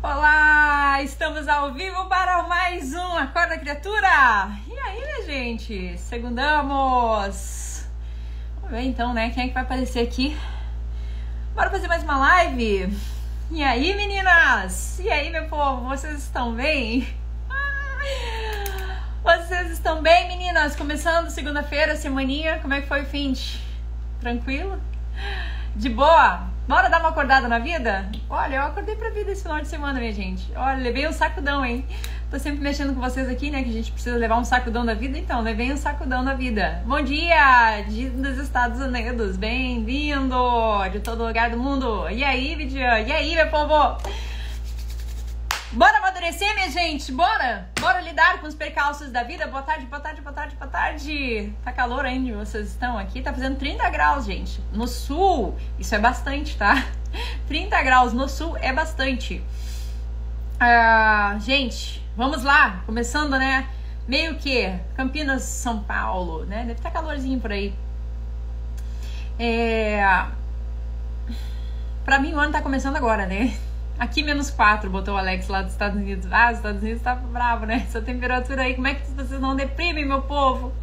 Olá, estamos ao vivo para mais um Acorda Criatura. E aí, minha gente, segundamos. Vamos ver então, né, quem é que vai aparecer aqui. Bora fazer mais uma live. E aí, meninas? E aí, meu povo, vocês estão bem? Vocês estão bem, meninas? Começando segunda-feira, semaninha, como é que foi o fim? Tranquilo? De boa? Bora dar uma acordada na vida? Olha, eu acordei pra vida esse final de semana, minha gente. Olha, levei um sacudão, hein? Tô sempre mexendo com vocês aqui, né? Que a gente precisa levar um sacudão da vida. Então, levei um sacudão da vida. Bom dia, dos Estados Unidos. Bem-vindo de todo lugar do mundo. E aí, Vidiane? E aí, meu povo? Bora amadurecer, minha gente? Bora? Bora lidar com os percalços da vida? Boa tarde, boa tarde, boa tarde, boa tarde. Tá calor ainda, vocês estão aqui? Tá fazendo 30 graus, gente. No sul, isso é bastante, tá? 30 graus no sul é bastante. Gente, vamos lá. Começando, né? Meio que Campinas, São Paulo, né? Deve estar calorzinho por aí. Pra mim, o ano tá começando agora, né? Aqui -4, botou o Alex lá dos Estados Unidos. Ah, os Estados Unidos tá bravo, né? Essa temperatura aí, como é que vocês não deprimem, meu povo?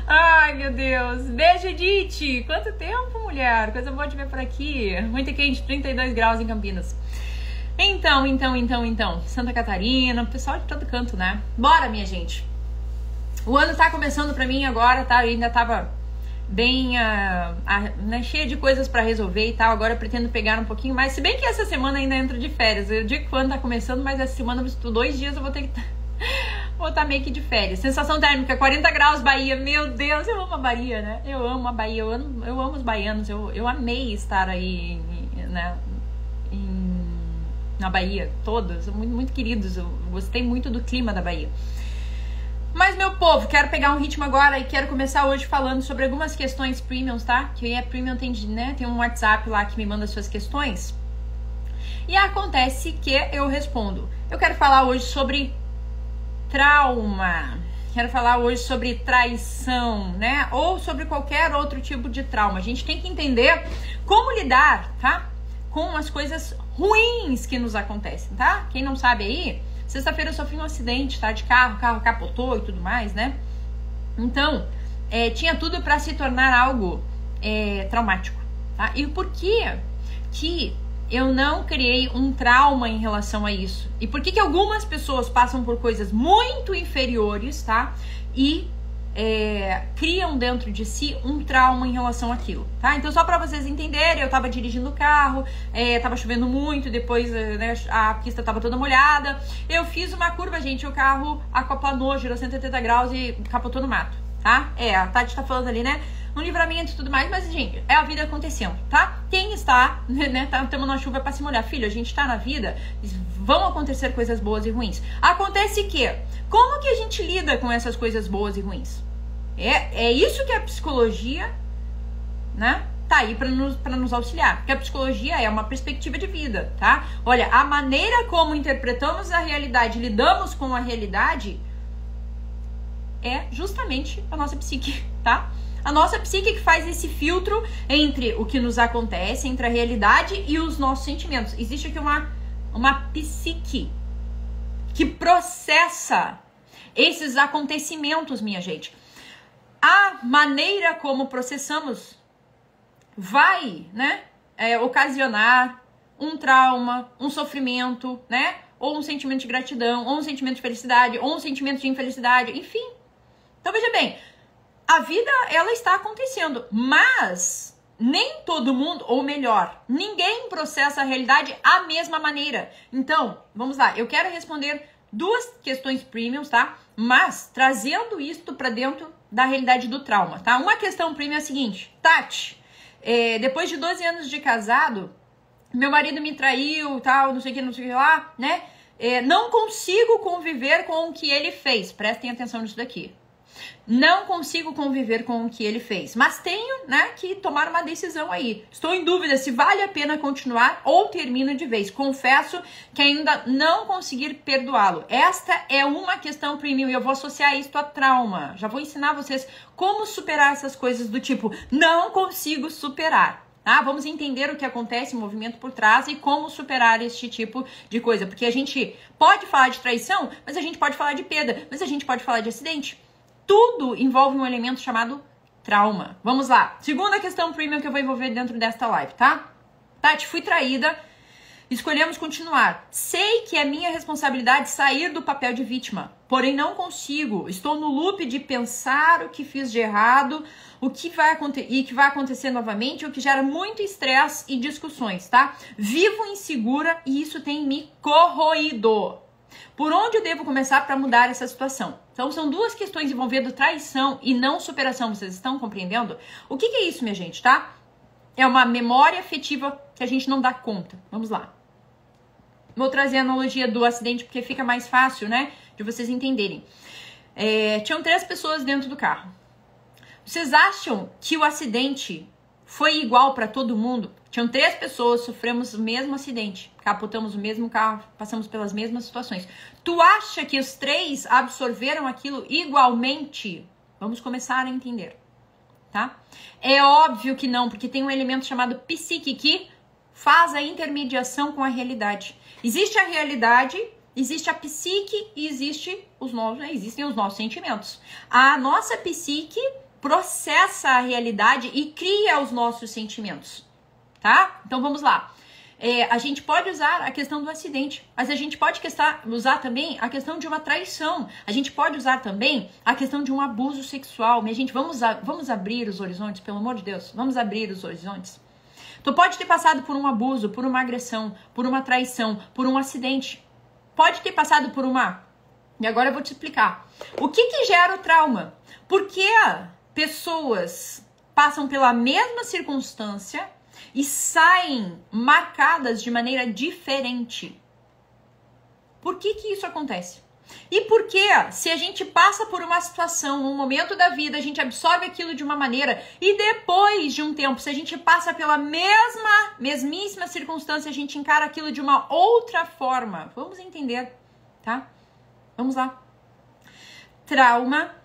Ai, meu Deus. Beijo, Edith. Quanto tempo, mulher? Coisa boa de ver por aqui. Muito quente, 32 graus em Campinas. Então. Santa Catarina, pessoal de todo canto, né? Bora, minha gente. O ano tá começando pra mim agora, tá? Eu ainda tava bem né, cheia de coisas pra resolver e tal. Agora eu pretendo pegar um pouquinho mais. Se bem que essa semana ainda entro de férias. Eu digo que o ano tá começando, mas essa semana, 2 dias eu vou ter que vou estar meio que de férias. Sensação térmica, 40 graus, Bahia. Meu Deus, eu amo a Bahia, né? Eu amo a Bahia, eu amo os baianos. Eu amei estar aí, né, na Bahia. Todos, muito, muito queridos. Eu gostei muito do clima da Bahia. Mas, meu povo, quero pegar um ritmo agora e quero começar hoje falando sobre algumas questões premiums, tá? Quem é premium tem, né, tem um WhatsApp lá que me manda suas questões. E acontece que eu respondo. Eu quero falar hoje sobre trauma. Quero falar hoje sobre traição, né? Ou sobre qualquer outro tipo de trauma. A gente tem que entender como lidar, tá? Com as coisas ruins que nos acontecem, tá? Quem não sabe aí... Sexta-feira eu sofri um acidente, tá? De carro, o carro capotou e tudo mais, né? Então, tinha tudo pra se tornar algo traumático, tá? E por que eu não criei um trauma em relação a isso? E por que algumas pessoas passam por coisas muito inferiores, tá? E criam dentro de si um trauma em relação àquilo, tá? Então, só pra vocês entenderem, eu tava dirigindo o carro, tava chovendo muito, depois né, a pista tava toda molhada, eu fiz uma curva, gente, o carro aquaplanou, girou 180 graus e capotou no mato, tá? A Tati tá falando ali, né? Um livramento e tudo mais, mas, gente, é a vida acontecendo, tá? Quem está, né, tá tomando uma chuva pra se molhar. Filho, a gente tá na vida, vão acontecer coisas boas e ruins. Acontece que, como que a gente lida com essas coisas boas e ruins? É isso que a psicologia, né, tá aí pra nos auxiliar. Porque a psicologia é uma perspectiva de vida, tá? Olha, a maneira como interpretamos a realidade, lidamos com a realidade, é justamente a nossa psique, tá? A nossa psique que faz esse filtro entre o que nos acontece, entre a realidade e os nossos sentimentos. Existe aqui uma psique que processa esses acontecimentos, minha gente. A maneira como processamos vai, né, ocasionar um trauma, um sofrimento, né, ou um sentimento de gratidão, ou um sentimento de felicidade, ou um sentimento de infelicidade, enfim. Então, veja bem, a vida, ela está acontecendo, mas nem todo mundo, ou melhor, ninguém processa a realidade a mesma maneira. Então, vamos lá, eu quero responder 2 questões premiums, tá? Mas trazendo isto pra dentro da realidade do trauma, tá? Uma questão premium é a seguinte: Tati, depois de 12 anos de casado, meu marido me traiu, tal, não sei o que lá, né? Não consigo conviver com o que ele fez. Prestem atenção nisso daqui. Não consigo conviver com o que ele fez, mas tenho, né, que tomar uma decisão aí. Estou em dúvida se vale a pena continuar ou termino de vez. Confesso que ainda não consegui perdoá-lo. Esta é uma questão premium e eu vou associar isso a trauma. Já vou ensinar vocês como superar essas coisas do tipo, não consigo superar. Tá? Vamos entender o que acontece, o movimento por trás e como superar este tipo de coisa. Porque a gente pode falar de traição, mas a gente pode falar de perda, mas a gente pode falar de acidente. Tudo envolve um elemento chamado trauma. Vamos lá. Segunda questão premium que eu vou envolver dentro desta live, tá? Tati, fui traída. Escolhemos continuar. Sei que é minha responsabilidade sair do papel de vítima, porém não consigo. Estou no loop de pensar o que fiz de errado, o que vai acontecer novamente, o que gera muito estresse e discussões, tá? Vivo insegura e isso tem me corroído. Por onde eu devo começar para mudar essa situação? Então, são duas questões envolvendo traição e não superação. Vocês estão compreendendo? O que é isso, minha gente, tá? É uma memória afetiva que a gente não dá conta. Vamos lá. Vou trazer a analogia do acidente porque fica mais fácil, né? De vocês entenderem. Tinham 3 pessoas dentro do carro. Vocês acham que o acidente foi igual para todo mundo? Tinham 3 pessoas, sofremos o mesmo acidente. Capotamos o mesmo carro, passamos pelas mesmas situações. Tu acha que os 3 absorveram aquilo igualmente? Vamos começar a entender, tá? É óbvio que não, porque tem um elemento chamado psique que faz a intermediação com a realidade. Existe a realidade, existe a psique e existem os nossos sentimentos. A nossa psique processa a realidade e cria os nossos sentimentos, tá? Então vamos lá. A gente pode usar a questão do acidente, mas a gente pode usar também a questão de uma traição. A gente pode usar também a questão de um abuso sexual. Minha gente, vamos abrir os horizontes, pelo amor de Deus. Vamos abrir os horizontes. Tu pode ter passado por um abuso, por uma agressão, por uma traição, por um acidente. Pode ter passado por uma... E agora eu vou te explicar. O que gera o trauma? Por que pessoas passam pela mesma circunstância e saem marcadas de maneira diferente? Por que isso acontece? E por que, se a gente passa por uma situação, um momento da vida, a gente absorve aquilo de uma maneira e depois de um tempo, se a gente passa pela mesmíssima circunstância, a gente encara aquilo de uma outra forma? Vamos entender, tá? Vamos lá. Trauma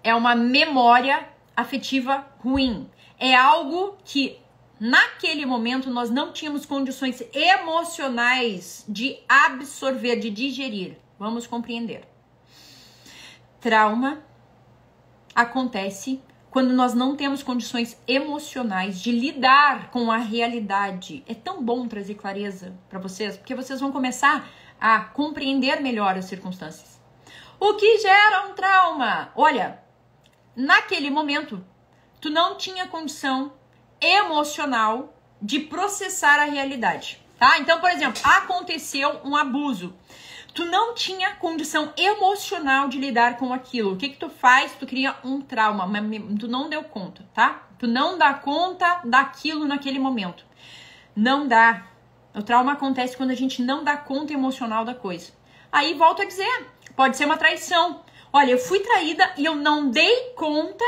é uma memória afetiva ruim. É algo que naquele momento nós não tínhamos condições emocionais de absorver, de digerir. Vamos compreender. Trauma acontece quando nós não temos condições emocionais de lidar com a realidade. É tão bom trazer clareza para vocês, porque vocês vão começar a compreender melhor as circunstâncias. O que gera um trauma? Olha, naquele momento, tu não tinha condição emocional de processar a realidade, tá? Então, por exemplo, aconteceu um abuso. Tu não tinha condição emocional de lidar com aquilo. O que tu faz? Tu cria um trauma, mas tu não deu conta, tá? Tu não dá conta daquilo naquele momento. Não dá. O trauma acontece quando a gente não dá conta emocional da coisa. Aí, volto a dizer, pode ser uma traição. Olha, eu fui traída e eu não dei conta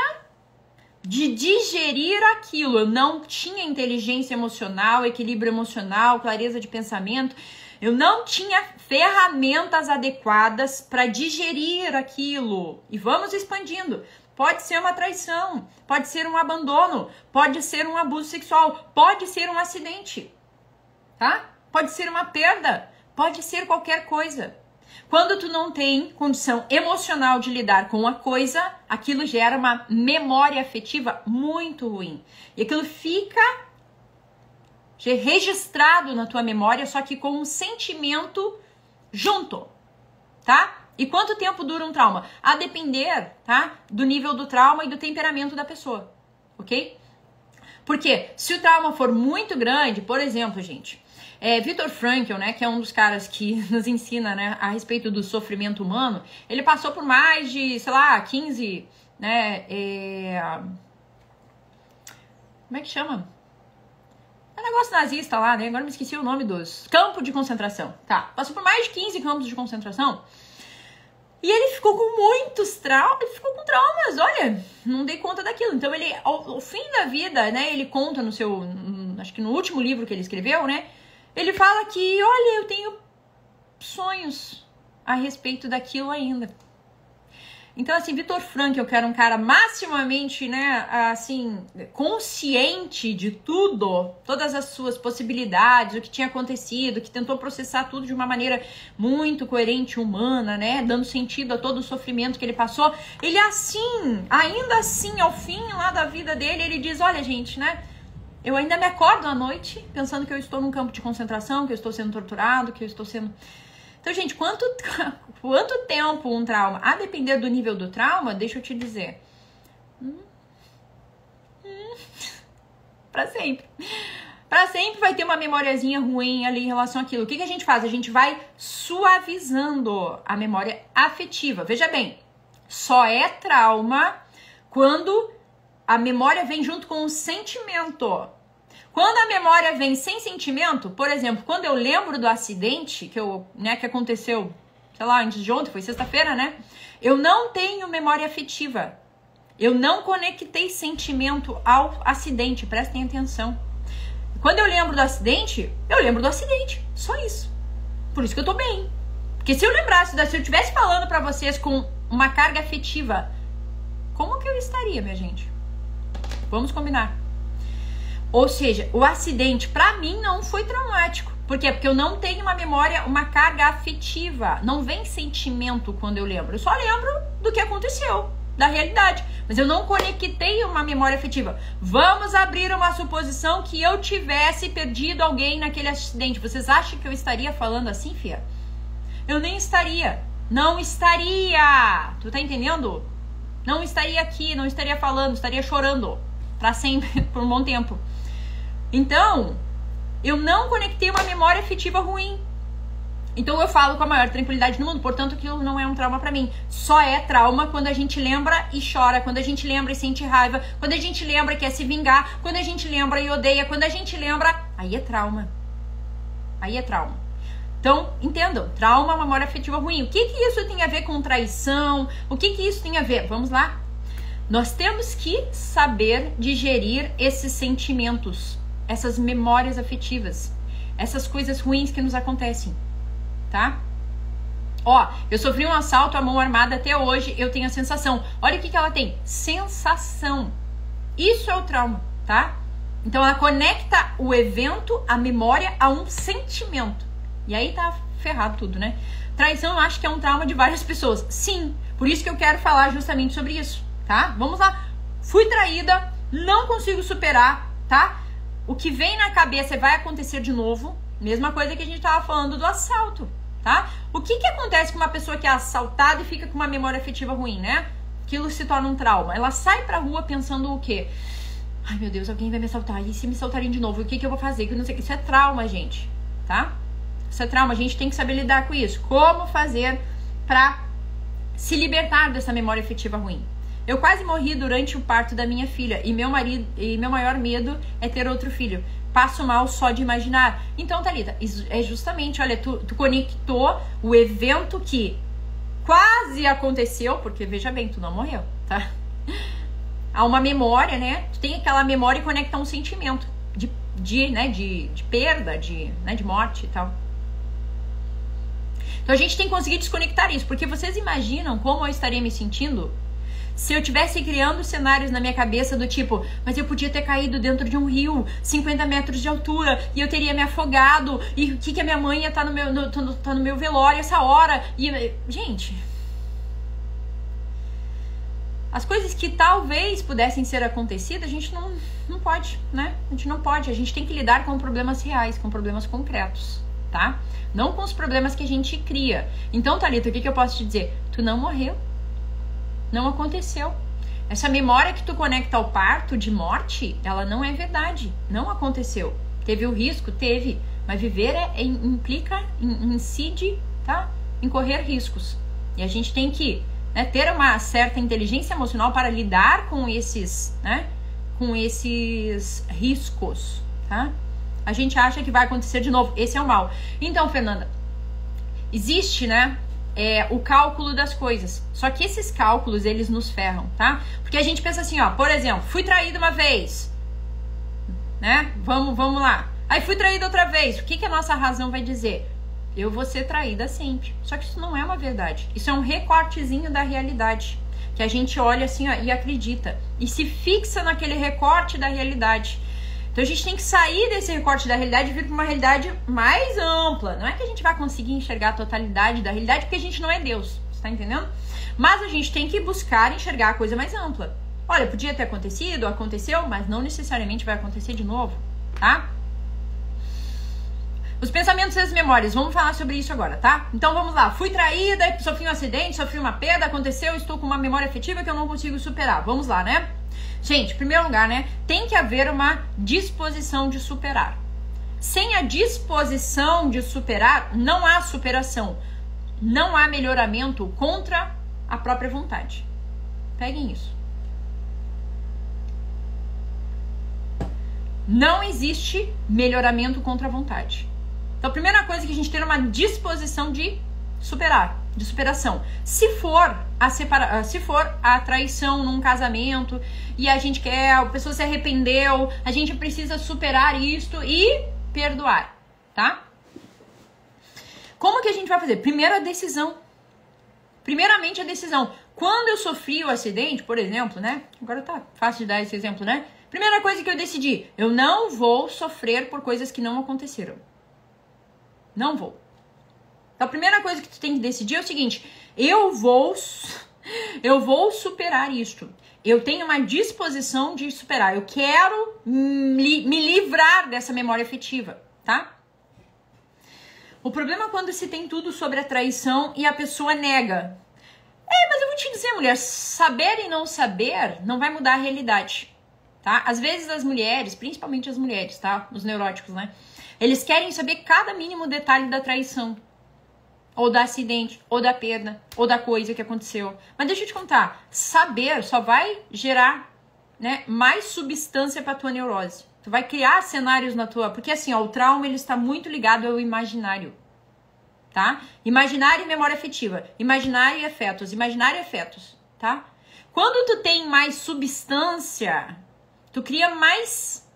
de digerir aquilo. Eu não tinha inteligência emocional, equilíbrio emocional, clareza de pensamento. Eu não tinha ferramentas adequadas para digerir aquilo. E vamos expandindo. Pode ser uma traição, pode ser um abandono, pode ser um abuso sexual, pode ser um acidente, tá? Pode ser uma perda, pode ser qualquer coisa. Quando tu não tem condição emocional de lidar com a coisa, aquilo gera uma memória afetiva muito ruim. E aquilo fica registrado na tua memória, só que com um sentimento junto, tá? E quanto tempo dura um trauma? A depender, tá? Do nível do trauma e do temperamento da pessoa, ok? Porque se o trauma for muito grande, por exemplo, gente, Viktor Frankl, né, que é um dos caras que nos ensina, né, a respeito do sofrimento humano, ele passou por mais de, sei lá, 15, né, como é que chama? É um negócio nazista lá, né? Agora me esqueci o nome dos campos de concentração. Tá, passou por mais de 15 campos de concentração. E ele ficou com muitos traumas, ele ficou com traumas, olha, não dei conta daquilo. Então ele, ao fim da vida, né, ele conta no seu, acho que no último livro que ele escreveu, né, ele fala que, olha, eu tenho sonhos a respeito daquilo ainda. Então, assim, Viktor Frankl, que era um cara maximamente, né, assim, consciente de tudo, todas as suas possibilidades, o que tinha acontecido, que tentou processar tudo de uma maneira muito coerente, humana, né, dando sentido a todo o sofrimento que ele passou. Ele assim, ainda assim, ao fim lá da vida dele, ele diz, olha, gente, né, eu ainda me acordo à noite pensando que eu estou num campo de concentração, que eu estou sendo torturado, que eu estou sendo... Então, gente, quanto tempo um trauma? A depender do nível do trauma, deixa eu te dizer. Pra sempre. Pra sempre vai ter uma memoriazinha ruim ali em relação àquilo. O que a gente faz? A gente vai suavizando a memória afetiva. Veja bem, só é trauma quando a memória vem junto com o sentimento. Quando a memória vem sem sentimento, por exemplo, quando eu lembro do acidente que aconteceu, sei lá, antes de ontem, foi sexta-feira, né? Eu não tenho memória afetiva. Eu não conectei sentimento ao acidente, prestem atenção. Quando eu lembro do acidente, eu lembro do acidente, só isso. Por isso que eu tô bem. Porque se eu lembrasse, se eu estivesse falando pra vocês com uma carga afetiva, como que eu estaria, minha gente? Vamos combinar. Ou seja, o acidente pra mim não foi traumático. Por quê? Porque eu não tenho uma memória, uma carga afetiva. Não vem sentimento quando eu lembro. Eu só lembro do que aconteceu, da realidade. Mas eu não conectei uma memória afetiva. Vamos abrir uma suposição que eu tivesse perdido alguém naquele acidente. Vocês acham que eu estaria falando assim, fia? Eu nem estaria. Não estaria. Tu tá entendendo? Não estaria aqui, não estaria falando, estaria chorando. Pra sempre, por um bom tempo. Então, eu não conectei uma memória afetiva ruim. Então eu falo com a maior tranquilidade do mundo, portanto aquilo não é um trauma pra mim. Só é trauma quando a gente lembra e chora, quando a gente lembra e sente raiva, quando a gente lembra e quer se vingar, quando a gente lembra e odeia, quando a gente lembra, aí é trauma. Aí é trauma. Então, entendam, trauma é uma memória afetiva ruim. O que isso tem a ver com traição? O que isso tem a ver? Vamos lá. Nós temos que saber digerir esses sentimentos, essas memórias afetivas, essas coisas ruins que nos acontecem, tá? Ó, eu sofri um assalto à mão armada até hoje, eu tenho a sensação. Olha o que ela tem, sensação. Isso é o trauma, tá? Então ela conecta o evento, a memória, a um sentimento. E aí tá ferrado tudo, né? Traição eu acho que é um trauma de várias pessoas. Sim, por isso que eu quero falar justamente sobre isso, tá? Vamos lá. Fui traída, não consigo superar, tá? O que vem na cabeça vai acontecer de novo. Mesma coisa que a gente tava falando do assalto, tá? O que acontece com uma pessoa que é assaltada e fica com uma memória afetiva ruim, né? Aquilo se torna um trauma. Ela sai pra rua pensando o quê? Ai, meu Deus, alguém vai me assaltar. E se me assaltarem de novo? O que eu vou fazer? Que eu não sei. Isso é trauma, gente, tá? Isso é trauma. A gente tem que saber lidar com isso. Como fazer pra se libertar dessa memória afetiva ruim? Eu quase morri durante o parto da minha filha e meu maior medo é ter outro filho. Passo mal só de imaginar. Então, Thalita, é justamente, olha, tu conectou o evento que quase aconteceu, porque veja bem, tu não morreu, tá? Há uma memória, né? Tu tem aquela memória e conecta um sentimento de perda, de morte e tal. Então a gente tem que conseguir desconectar isso, porque vocês imaginam como eu estaria me sentindo se eu estivesse criando cenários na minha cabeça do tipo, mas eu podia ter caído dentro de um rio, 50 metros de altura, e eu teria me afogado, e o que a minha mãe ia estar no meu velório essa hora. E, gente, as coisas que talvez pudessem ser acontecidas, a gente não pode, né? A gente não pode, a gente tem que lidar com problemas reais, com problemas concretos, tá? Não com os problemas que a gente cria. Então, Thalita, o que eu posso te dizer? Tu não morreu. Não aconteceu. Essa memória que tu conecta ao parto de morte, ela não é verdade. Não aconteceu. Teve o risco? Teve. Mas viver incide, tá? Em correr riscos. E a gente tem que, né, ter uma certa inteligência emocional para lidar com esses, né? Com esses riscos, tá? A gente acha que vai acontecer de novo. Esse é o mal. Então, Fernanda, existe, né? O cálculo das coisas. Só que esses cálculos, eles nos ferram, tá? Porque a gente pensa assim, ó, por exemplo, fui traída uma vez, né? Vamos lá. Aí fui traída outra vez. O que a nossa razão vai dizer? eu vou ser traída sempre. Só que isso não é uma verdade. Isso é um recortezinho da realidade. Que a gente olha assim, ó, e acredita. E se fixa naquele recorte da realidade. Então a gente tem que sair desse recorte da realidade e vir para uma realidade mais ampla. Não é que a gente vai conseguir enxergar a totalidade da realidade, porque a gente não é Deus. Você tá entendendo? Mas a gente tem que buscar enxergar a coisa mais ampla. Olha, podia ter acontecido, aconteceu, mas não necessariamente vai acontecer de novo, tá? Os pensamentos e as memórias, vamos falar sobre isso agora, tá? Então vamos lá, fui traída, sofri um acidente, sofri uma perda, aconteceu, estou com uma memória afetiva que eu não consigo superar. Vamos lá, né? Gente, em primeiro lugar, né, tem que haver uma disposição de superar. Sem a disposição de superar, não há superação. Não há melhoramento contra a própria vontade. Peguem isso. Não existe melhoramento contra a vontade. Então, a primeira coisa que a gente tem é uma disposição de superar, de superação. Se for a traição num casamento e a gente quer, a pessoa se arrependeu, a gente precisa superar isto e perdoar, tá? Como que a gente vai fazer? Primeiro a decisão. Primeiramente a decisão. Quando eu sofri o acidente, por exemplo, né? Agora tá fácil de dar esse exemplo, né? Primeira coisa que eu decidi, eu não vou sofrer por coisas que não aconteceram. Não vou. Então, a primeira coisa que tu tem que decidir é o seguinte, eu vou superar isto. Eu tenho uma disposição de superar. Eu quero me livrar dessa memória afetiva, tá? O problema é quando se tem tudo sobre a traição e a pessoa nega. Mas eu vou te dizer, mulher, saber e não saber não vai mudar a realidade, tá? Às vezes as mulheres, principalmente as mulheres, tá? Os neuróticos, né? Eles querem saber cada mínimo detalhe da traição, ou do acidente, ou da perda, ou da coisa que aconteceu. Mas deixa eu te contar, saber só vai gerar, né, mais substância para tua neurose. Tu vai criar cenários na tua... Porque assim, ó, o trauma ele está muito ligado ao imaginário, tá? Imaginário e memória afetiva. Imaginário e afetos. Imaginário e afetos, tá? Quando tu tem mais substância, tu cria mais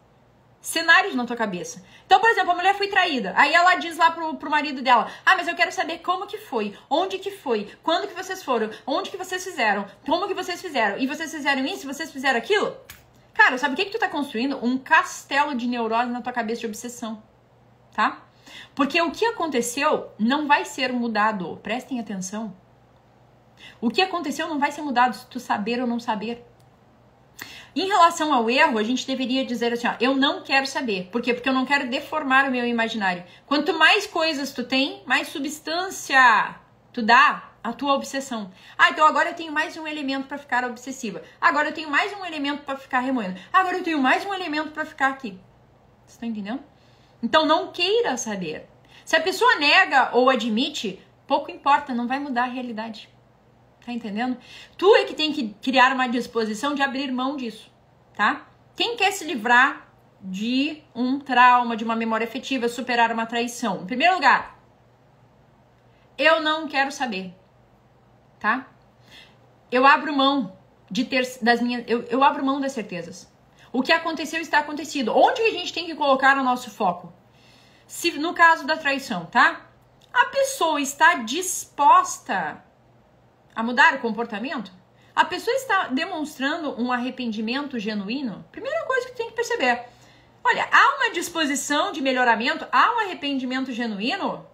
cenários na tua cabeça. Então, por exemplo, a mulher foi traída. Aí ela diz lá pro marido dela, mas eu quero saber como que foi, onde que foi, quando que vocês foram, onde que vocês fizeram, como que vocês fizeram, e vocês fizeram isso, vocês fizeram aquilo. Cara, sabe o que tu tá construindo? Um castelo de neurose na tua cabeça de obsessão, tá? Porque o que aconteceu não vai ser mudado. Prestem atenção. O que aconteceu não vai ser mudado se tu saber ou não saber. Em relação ao erro, a gente deveria dizer assim, ó, eu não quero saber. Por quê? Porque eu não quero deformar o meu imaginário. Quanto mais coisas tu tem, mais substância tu dá à tua obsessão. Então agora eu tenho mais um elemento para ficar obsessiva. Agora eu tenho mais um elemento para ficar remoendo. Agora eu tenho mais um elemento para ficar aqui. Você está entendendo? Então não queira saber. Se a pessoa nega ou admite, pouco importa, não vai mudar a realidade. Tá entendendo? Tu é que tem que criar uma disposição de abrir mão disso, tá? Quem quer se livrar de um trauma, de uma memória afetiva, superar uma traição? Em primeiro lugar, eu não quero saber, tá? Eu abro mão de ter das minhas, eu abro mão das certezas. O que aconteceu está acontecido. Onde que a gente tem que colocar o nosso foco? Se no caso da traição, tá? A pessoa está disposta a mudar o comportamento? A pessoa está demonstrando um arrependimento genuíno? Primeira coisa que tem que perceber. Olha, há uma disposição de melhoramento, há um arrependimento genuíno?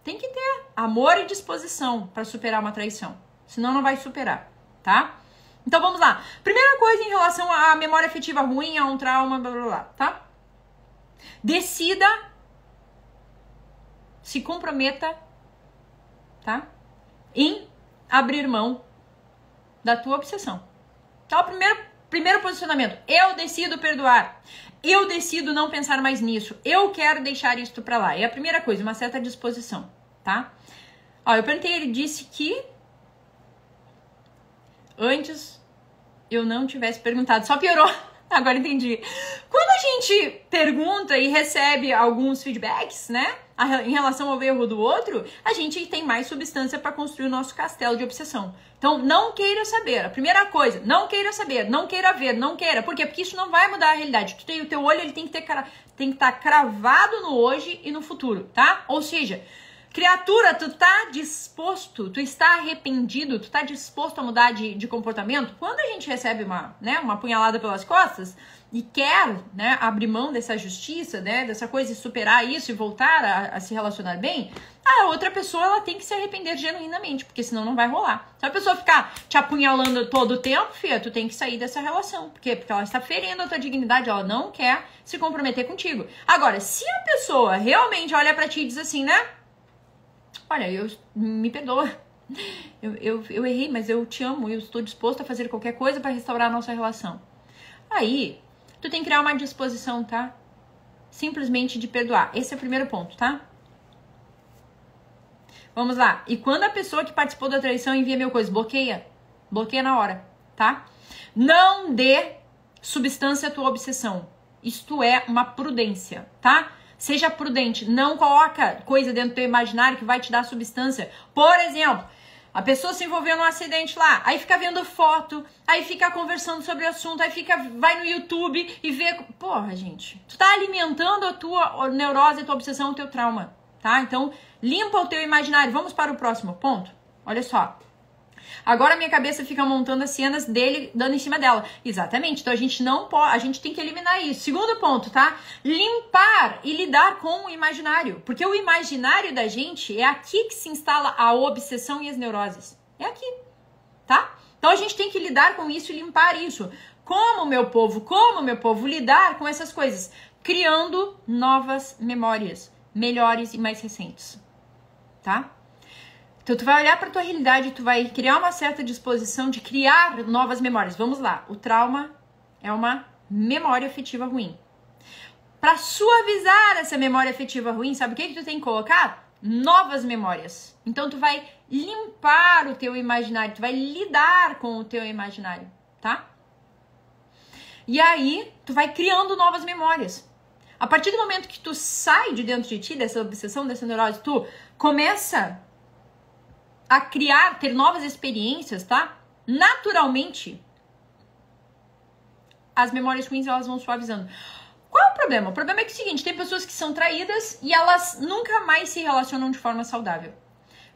Tem que ter amor e disposição para superar uma traição. Senão não vai superar, tá? Então vamos lá. Primeira coisa em relação à memória afetiva ruim, a um trauma, blá blá blá, tá? Decida, se comprometa, tá? Em abrir mão da tua obsessão. Então, o primeiro posicionamento. Eu decido perdoar. Eu decido não pensar mais nisso. Eu quero deixar isso pra lá. É a primeira coisa, uma certa disposição, tá? Eu perguntei, ele disse que antes eu não tivesse perguntado. Só piorou. Agora entendi. Quando a gente pergunta e recebe alguns feedbacks, né, em relação ao erro do outro, a gente tem mais substância para construir o nosso castelo de obsessão. Então, não queira saber. A primeira coisa, não queira saber, não queira ver, não queira. Por quê? Porque isso não vai mudar a realidade. Tu tem o teu olho, ele tem que estar cravado no hoje e no futuro, tá? Ou seja, Criatura, tu tá disposto, tu está arrependido, tu tá disposto a mudar de comportamento? Quando a gente recebe uma punhalada pelas costas e quer, né, abrir mão dessa justiça, né, dessa coisa e superar isso e voltar a se relacionar bem, a outra pessoa, ela tem que se arrepender genuinamente, porque senão não vai rolar. Se a pessoa ficar te apunhalando todo o tempo, filha, tu tem que sair dessa relação. Por quê? Porque ela está ferindo a tua dignidade, ela não quer se comprometer contigo. Agora, se a pessoa realmente olha pra ti e diz assim, né, olha, me perdoa, eu errei, mas eu te amo, eu estou disposto a fazer qualquer coisa para restaurar a nossa relação. Aí, tu tem que criar uma disposição, tá? Simplesmente de perdoar. Esse é o primeiro ponto, tá? Vamos lá. E quando a pessoa que participou da traição envia mil coisas, bloqueia na hora, tá? Não dê substância à tua obsessão. Isto é uma prudência, tá? Seja prudente, não coloca coisa dentro do teu imaginário que vai te dar substância. Por exemplo, a pessoa se envolveu num acidente lá, aí fica vendo foto, aí fica conversando sobre o assunto, aí vai no YouTube e vê... Porra, gente, tu tá alimentando a tua neurose, a tua obsessão, o teu trauma, tá? Então, limpa o teu imaginário. Vamos para o próximo ponto? Olha só. Agora minha cabeça fica montando as cenas dele dando em cima dela. Exatamente. Então a gente não pode, a gente tem que eliminar isso. Segundo ponto, tá? Limpar e lidar com o imaginário. Porque o imaginário da gente é aqui que se instala a obsessão e as neuroses. É aqui, tá? Então a gente tem que lidar com isso e limpar isso. Como meu povo lidar com essas coisas? Criando novas memórias, melhores e mais recentes, tá? Então, tu vai olhar para tua realidade, tu vai criar uma certa disposição de criar novas memórias. Vamos lá. O trauma é uma memória afetiva ruim. Para suavizar essa memória afetiva ruim, sabe o que tu tem que colocar? Novas memórias. Então, tu vai limpar o teu imaginário, tu vai lidar com o teu imaginário, tá? E aí, tu vai criando novas memórias. A partir do momento que tu sai de dentro de ti, dessa obsessão, dessa neurose, tu começa a criar, ter novas experiências, tá? Naturalmente, as memórias ruins, elas vão suavizando. Qual é o problema? O problema é que é o seguinte, tem pessoas que são traídas e elas nunca mais se relacionam de forma saudável.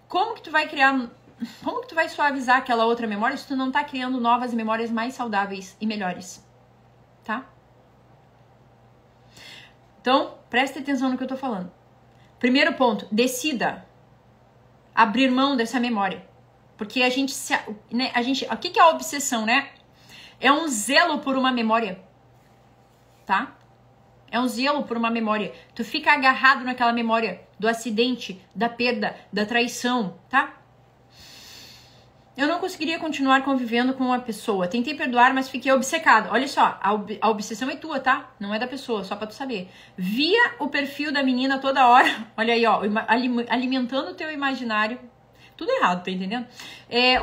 Como que tu vai suavizar aquela outra memória se tu não tá criando novas memórias mais saudáveis e melhores, tá? Então, preste atenção no que eu tô falando. Primeiro ponto, decida abrir mão dessa memória. Porque o que é a obsessão, né? É um zelo por uma memória, tá? É um zelo por uma memória. Tu fica agarrado naquela memória do acidente, da perda, da traição, tá? Eu não conseguiria continuar convivendo com uma pessoa. Tentei perdoar, mas fiquei obcecada. Olha só, a obsessão é tua, tá? Não é da pessoa, só pra tu saber. Via o perfil da menina toda hora. Olha aí, ó, alimentando o teu imaginário. Tudo errado, tá entendendo?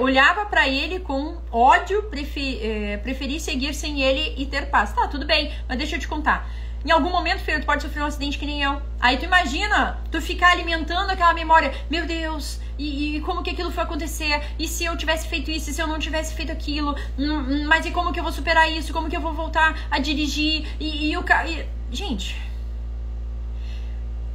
Olhava pra ele com ódio, preferi seguir sem ele e ter paz. Tá, tudo bem, mas deixa eu te contar. Em algum momento, filho, tu pode sofrer um acidente que nem eu. Aí tu imagina, tu ficar alimentando aquela memória. Meu Deus, e como que aquilo foi acontecer? E se eu tivesse feito isso? E se eu não tivesse feito aquilo? Mas e como que eu vou superar isso? Como que eu vou voltar a dirigir? Gente,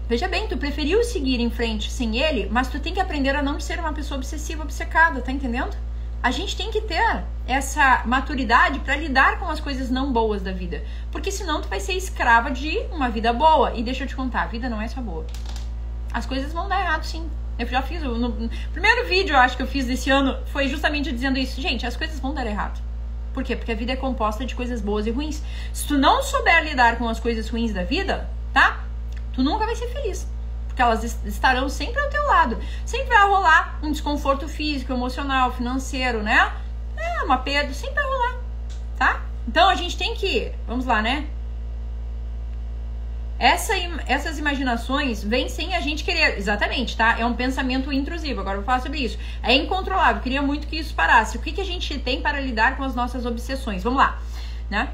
veja bem, tu preferiu seguir em frente sem ele, mas tu tem que aprender a não ser uma pessoa obsessiva, obcecada, tá entendendo? A gente tem que ter essa maturidade para lidar com as coisas não boas da vida. Porque senão tu vai ser escrava de uma vida boa. E deixa eu te contar, a vida não é só boa. As coisas vão dar errado, sim. Eu já fiz, no primeiro vídeo, eu acho que eu fiz desse ano, foi justamente dizendo isso. Gente, as coisas vão dar errado. Por quê? Porque a vida é composta de coisas boas e ruins. Se tu não souber lidar com as coisas ruins da vida, tá? Tu nunca vai ser feliz. Porque elas estarão sempre ao teu lado. Sempre vai rolar um desconforto físico, emocional, financeiro, né? Uma perda, sempre vai rolar, tá? Então a gente tem que, vamos lá, né? Essas imaginações vêm sem a gente querer, exatamente, tá? É um pensamento intrusivo, agora eu vou falar sobre isso. É incontrolável, queria muito que isso parasse. O que a gente tem para lidar com as nossas obsessões? Vamos lá, né?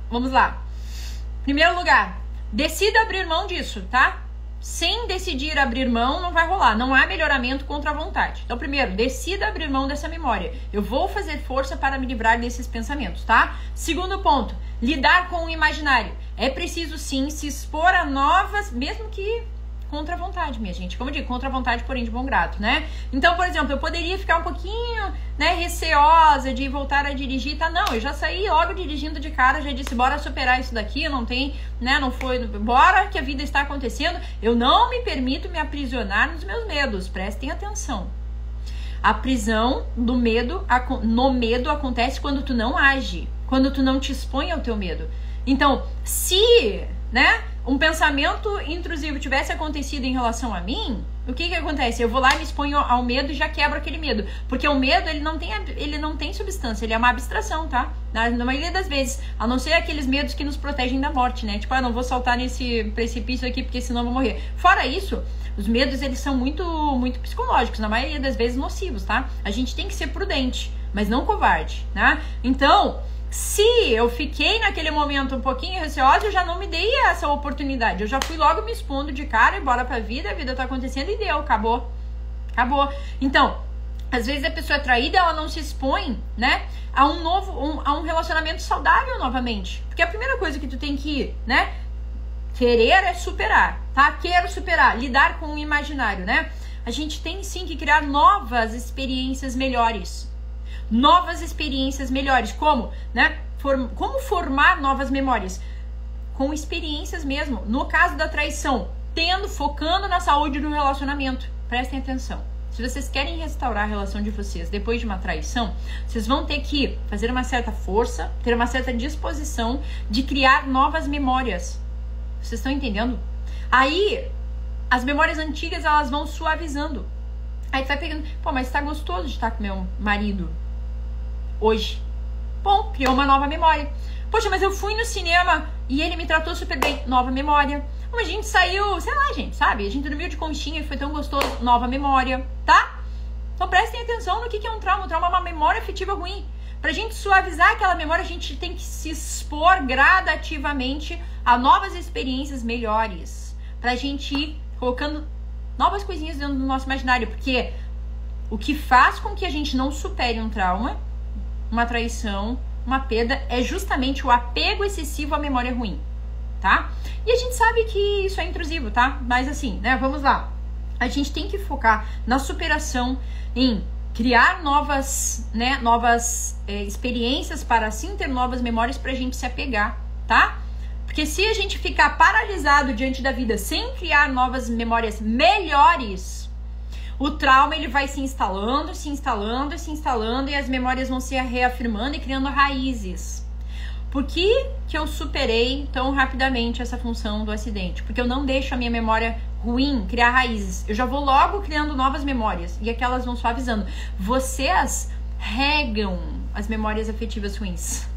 Vamos lá. Primeiro lugar, decida abrir mão disso, tá? Sem decidir abrir mão, não vai rolar. Não há melhoramento contra a vontade. Então, primeiro, decida abrir mão dessa memória. Eu vou fazer força para me livrar desses pensamentos, tá? Segundo ponto, lidar com o imaginário. É preciso, sim, se expor a novas, mesmo que contra a vontade, minha gente. Como eu digo, contra a vontade, porém de bom grado, né? Então, por exemplo, eu poderia ficar um pouquinho, né, receosa de voltar a dirigir, tá? Não, eu já saí logo dirigindo de cara, já disse, bora superar isso daqui, não tem, né, não foi, bora que a vida está acontecendo. Eu não me permito me aprisionar nos meus medos, prestem atenção. A prisão do medo, no medo acontece quando tu não age, quando tu não te expõe ao teu medo. Então, se, né, um pensamento intrusivo tivesse acontecido em relação a mim, o que acontece? Eu vou lá e me exponho ao medo e já quebro aquele medo. Porque o medo, ele não tem substância, ele é uma abstração, tá? Na maioria das vezes, a não ser aqueles medos que nos protegem da morte, né? Tipo, não vou saltar nesse precipício aqui porque senão eu vou morrer. Fora isso, os medos, eles são muito, muito psicológicos, na maioria das vezes nocivos, tá? A gente tem que ser prudente, mas não covarde, né? Então, se eu fiquei naquele momento um pouquinho receosa, eu já não me dei essa oportunidade. Eu já fui logo me expondo de cara e bora pra vida, a vida tá acontecendo e deu, acabou. Acabou. Então, às vezes a pessoa é traída, ela não se expõe, né, a um relacionamento saudável novamente. Porque a primeira coisa que tu tem que, né, querer é superar, tá? Quero superar, lidar com o imaginário, né? A gente tem sim que criar novas experiências melhores. Novas experiências melhores, como, né? Como formar novas memórias? Com experiências mesmo. No caso da traição, focando na saúde do relacionamento. Prestem atenção. Se vocês querem restaurar a relação de vocês depois de uma traição, vocês vão ter que fazer uma certa força, ter uma certa disposição de criar novas memórias. Vocês estão entendendo? Aí, as memórias antigas, elas vão suavizando. Aí tu vai pegando, pô, mas tá gostoso de estar com meu marido hoje. Bom, criou uma nova memória. Poxa, mas eu fui no cinema e ele me tratou super bem. Nova memória. A gente saiu, sei lá, gente, sabe? A gente dormiu de conchinha e foi tão gostoso. Nova memória, tá? Então prestem atenção no que é um trauma. Um trauma é uma memória afetiva ruim. Pra gente suavizar aquela memória, a gente tem que se expor gradativamente a novas experiências melhores. Pra gente ir colocando novas coisinhas dentro do nosso imaginário. Porque o que faz com que a gente não supere um trauma, uma traição, uma perda, é justamente o apego excessivo à memória ruim, tá? E a gente sabe que isso é intrusivo, tá? Mas assim, né, vamos lá. A gente tem que focar na superação, em criar novas experiências para assim ter novas memórias pra gente se apegar, tá? Porque se a gente ficar paralisado diante da vida sem criar novas memórias melhores, o trauma, ele vai se instalando e as memórias vão se reafirmando e criando raízes. Por que eu superei tão rapidamente essa função do acidente? Porque eu não deixo a minha memória ruim criar raízes. Eu já vou logo criando novas memórias e aquelas vão suavizando. Vocês regam as memórias afetivas ruins.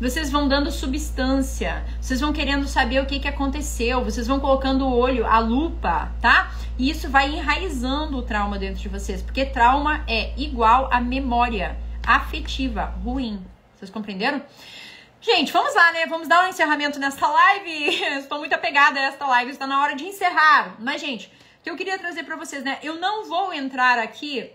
Vocês vão dando substância, vocês vão querendo saber o que aconteceu, vocês vão colocando o olho, a lupa, tá? E isso vai enraizando o trauma dentro de vocês, porque trauma é igual a memória afetiva ruim. Vocês compreenderam? Gente, vamos lá, né? Vamos dar um encerramento nesta live. Estou muito apegada a esta live, está na hora de encerrar. Mas, gente, o que eu queria trazer para vocês, né? Eu não vou entrar aqui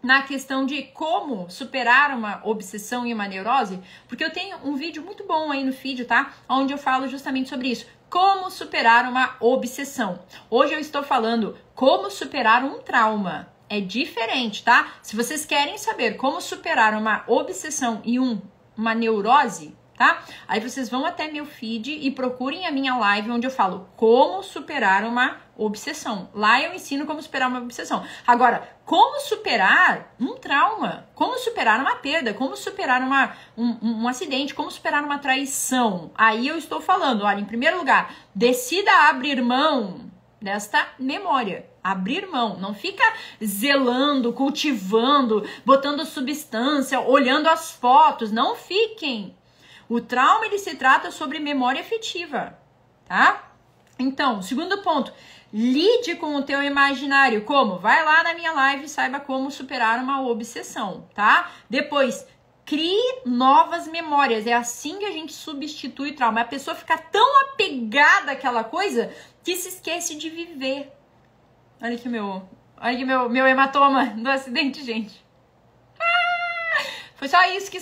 na questão de como superar uma obsessão e uma neurose, porque eu tenho um vídeo muito bom aí no feed, tá? Onde eu falo justamente sobre isso. Como superar uma obsessão. Hoje eu estou falando como superar um trauma. É diferente, tá? Se vocês querem saber como superar uma obsessão e uma neurose, tá? Aí vocês vão até meu feed e procurem a minha live onde eu falo como superar uma obsessão. Lá eu ensino como superar uma obsessão. Agora, como superar um trauma? Como superar uma perda? Como superar um acidente? Como superar uma traição? Aí eu estou falando, olha, em primeiro lugar, decida abrir mão desta memória. Abrir mão. Não fica zelando, cultivando, botando substância, olhando as fotos. Não fiquem. O trauma, ele se trata sobre memória afetiva, tá? Então, segundo ponto, lide com o teu imaginário. Como? Vai lá na minha live e saiba como superar uma obsessão, tá? Depois, crie novas memórias. É assim que a gente substitui o trauma. A pessoa fica tão apegada àquela coisa que se esquece de viver. Olha aqui meu hematoma do acidente, gente. Foi só isso que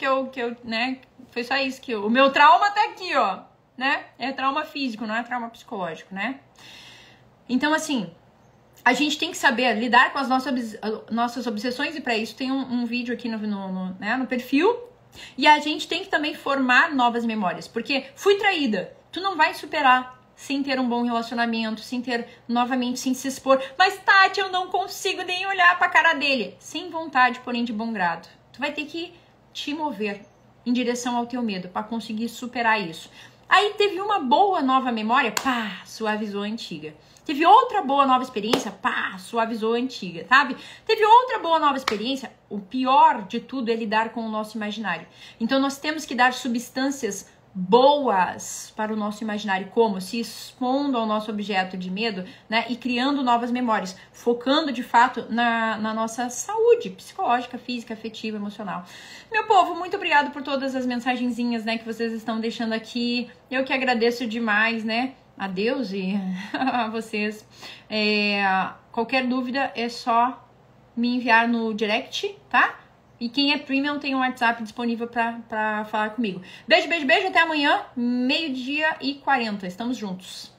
eu, né? Foi só isso que o meu trauma tá aqui, ó, né? É trauma físico, não é trauma psicológico, né? Então, assim, a gente tem que saber lidar com as nossas obsessões, e para isso tem um vídeo aqui no perfil. E a gente tem que também formar novas memórias, porque fui traída, tu não vai superar sem ter um bom relacionamento, sem ter, novamente, sem se expor. Mas, Tati, eu não consigo nem olhar pra cara dele. Sem vontade, porém de bom grado. Tu vai ter que te mover em direção ao teu medo para conseguir superar isso. Aí teve uma boa nova memória, pá, suavizou a antiga. Teve outra boa nova experiência, pá, suavizou a antiga, sabe? Teve outra boa nova experiência, o pior de tudo é lidar com o nosso imaginário. Então nós temos que dar substâncias boas para o nosso imaginário, como se expondo ao nosso objeto de medo, né, e criando novas memórias, focando de fato na nossa saúde psicológica, física, afetiva, emocional. Meu povo, muito obrigado por todas as mensagenzinhas, né, que vocês estão deixando aqui. Eu que agradeço demais, né, a Deus e a vocês. Qualquer dúvida é só me enviar no direct, tá? E quem é premium tem um WhatsApp disponível pra falar comigo. Beijo, beijo, beijo. Até amanhã, 12h40. Estamos juntos.